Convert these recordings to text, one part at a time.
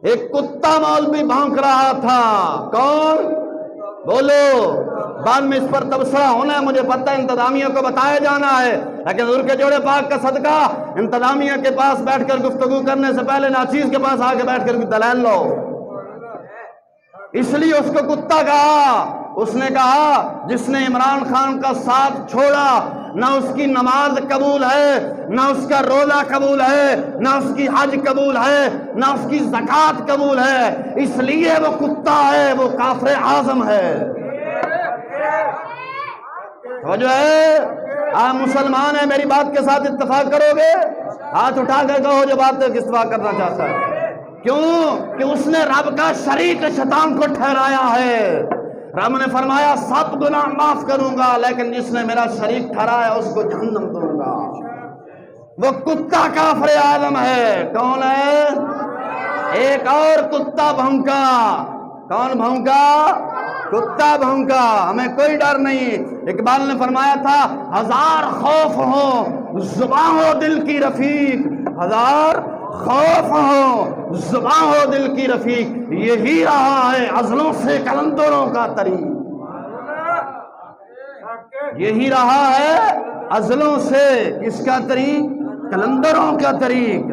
ایک کتا مولوی بھونک رہا تھا، کون؟ بولو۔ بعد میں اس پر تبصرہ ہونا ہے، مجھے پتہ ہے انتظامیہ کو بتایا جانا ہے، لیکن حضور کے جوڑے پاک کا صدقہ انتظامیہ کے پاس بیٹھ کر گفتگو کرنے سے پہلے ناچیز کے پاس آ کے بیٹھ کر دلائل لو۔ اس لیے اس کو کتا کہا۔ اس نے کہا جس نے عمران خان کا ساتھ چھوڑا، نہ اس کی نماز قبول ہے، نہ اس کا روزہ قبول ہے، نہ اس کی حج قبول ہے، نہ اس کی زکوٰۃ قبول ہے، اس لیے وہ کتا ہے، وہ کافر اعظم ہے۔ وہ جو ہے آپ مسلمان ہیں، میری بات کے ساتھ اتفاق کرو گے؟ ہاتھ اٹھا کر کہو جو بات اتفاق کرنا چاہتا ہے۔ کیوں کہ اس نے رب کا شریک شیطان کو ٹھہرایا ہے۔ رب نے فرمایا سب گناہ معاف کروں گا، لیکن جس نے میرا شریک ٹھہرایا اس کو جہنم دوں گا۔ وہ کتا کافر اعظم ہے۔ کون ہے؟ ایک اور کتا بھونکا۔ کون بھونکا؟ کتا بھونکا۔ ہمیں کوئی ڈر نہیں۔ اقبال نے فرمایا تھا ہزار خوف ہو زباں ہو دل کی رفیق، ہزار خوف ہو زباں ہو دل کی رفیق، یہی رہا ہے عزلوں سے کلندروں کا طریق۔ یہی رہا ہے عزلوں سے کس کا طریق؟ کلندروں کا طریق۔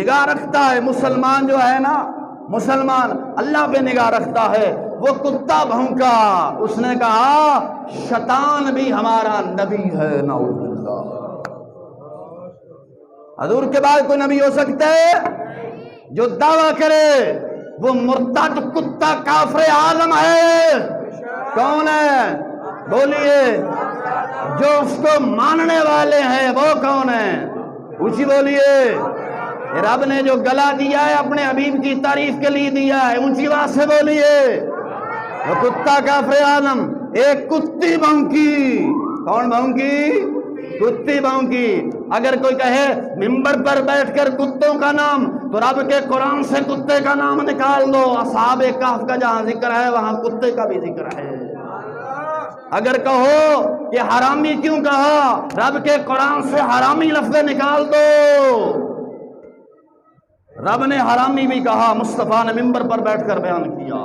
نگاہ رکھتا ہے مسلمان جو ہے نا، مسلمان اللہ پہ نگاہ رکھتا ہے۔ وہ کتا بھونکا، اس نے کہا شیطان بھی ہمارا نبی ہے، نعوذ باللہ۔ حضور کے بعد کوئی نبی ہو سکتا ہے؟ جو دعویٰ کرے وہ مرتد کتا کافر اعظم ہے۔ کون ہے؟ بولیے۔ جو اس کو ماننے والے ہیں وہ کون ہیں؟ اونچی بولیے۔ رب نے جو گلا دیا ہے اپنے حبیب کی تعریف کے لیے دیا ہے، اونچی بات سے بولیے۔ وہ کتا کافر اعظم۔ ایک کتی بھونکی۔ کون بھونکی؟ کتی بھونکی۔ اگر کوئی کہے منبر پر بیٹھ کر کتوں کا نام، تو رب کے قرآن سے کتے کا نام نکال دو۔ اصحاب کہف کا جہاں ذکر ہے وہاں کتے کا بھی ذکر ہے۔ اگر کہو کہ حرامی کیوں کہا، رب کے قرآن سے حرامی لفظ نکال دو۔ رب نے حرامی بھی کہا، مصطفیٰ نے منبر پر بیٹھ کر بیان کیا۔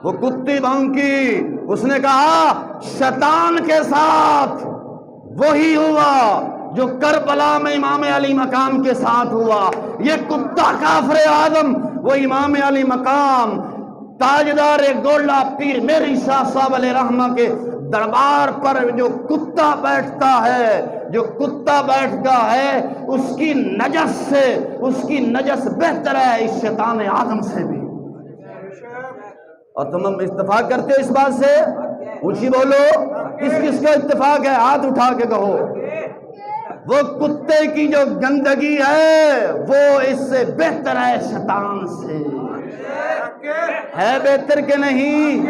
وہ کتی بھونکی۔ اس نے کہا شیطان کے ساتھ وہی ہوا جو کربلا میں امام علی مقام کے ساتھ ہوا۔ یہ کتا کافر اعظم، وہ امام علی مقام تاجدار گولڈا پیر میری شاہ صاحب علیہ رحمہ کے دربار پر جو کتا بیٹھتا ہے، جو کتا بیٹھتا ہے، اس کی نجس سے، اس کی نجس بہتر ہے اس شیطان اعظم سے بھی۔ اور تم اتفاق کرتے ہو اس بات سے؟ اونچی بولو۔ کس کس کا اتفاق ہے؟ ہاتھ اٹھا کے کہو۔ وہ کتے کی جو گندگی ہے وہ اس سے بہتر ہے شیطان سے۔ ہے بہتر کہ نہیں؟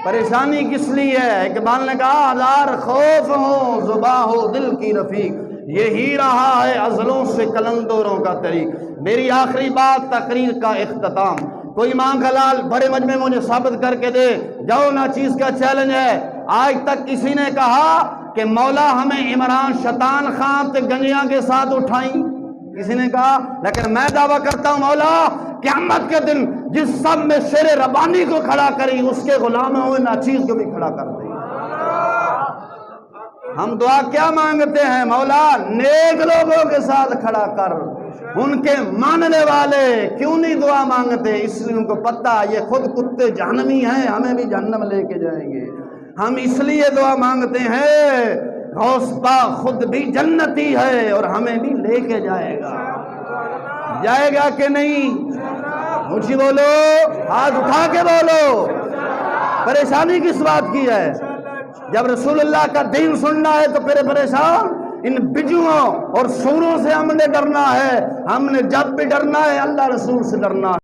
پریشانی کس لیے ہے؟ اقبال نے کہا ہزار خوف ہو زباں ہو دل کی رفیق، یہی رہا ہے عزلوں سے کلندروں کا طریق۔ میری آخری بات، تقریر کا اختتام۔ کوئی ماں کا لال بڑے مجمع مجھے ثابت کر کے دے، جاؤ نا چیز کا چیلنج ہے۔ آج تک کسی نے کہا کہ مولا ہمیں عمران شیطان خان تے گنجیاں کے ساتھ اٹھائیں؟ کسی نے کہا؟ لیکن میں دعویٰ کرتا ہوں مولا قیامت کے دن جس سب میں شیر ربانی کو کھڑا کری، اس کے غلام ہوئے ناچیز کو بھی کھڑا کر دیں۔ ہم دعا کیا مانگتے ہیں؟ مولا نیک لوگوں کے ساتھ کھڑا کر، ان کے ماننے والے کیوں نہیں دعا مانگتے؟ اس لیے ان کو پتہ یہ خود کتے جہنمی ہیں، ہمیں بھی جہنم لے کے جائیں گے۔ ہم اس لیے دعا مانگتے ہیں غوث پاک خود بھی جنتی ہے اور ہمیں بھی لے کے جائے گا۔ جائے گا کہ نہیں؟ اونچی بولو، ہاتھ اٹھا کے بولو۔ پریشانی کس بات کی ہے؟ جب رسول اللہ کا دین سننا ہے تو پھر پریشان ان بجوؤں اور سوروں سے ہم نے ڈرنا ہے۔ ہم نے جب بھی ڈرنا ہے اللہ رسول سے ڈرنا ہے۔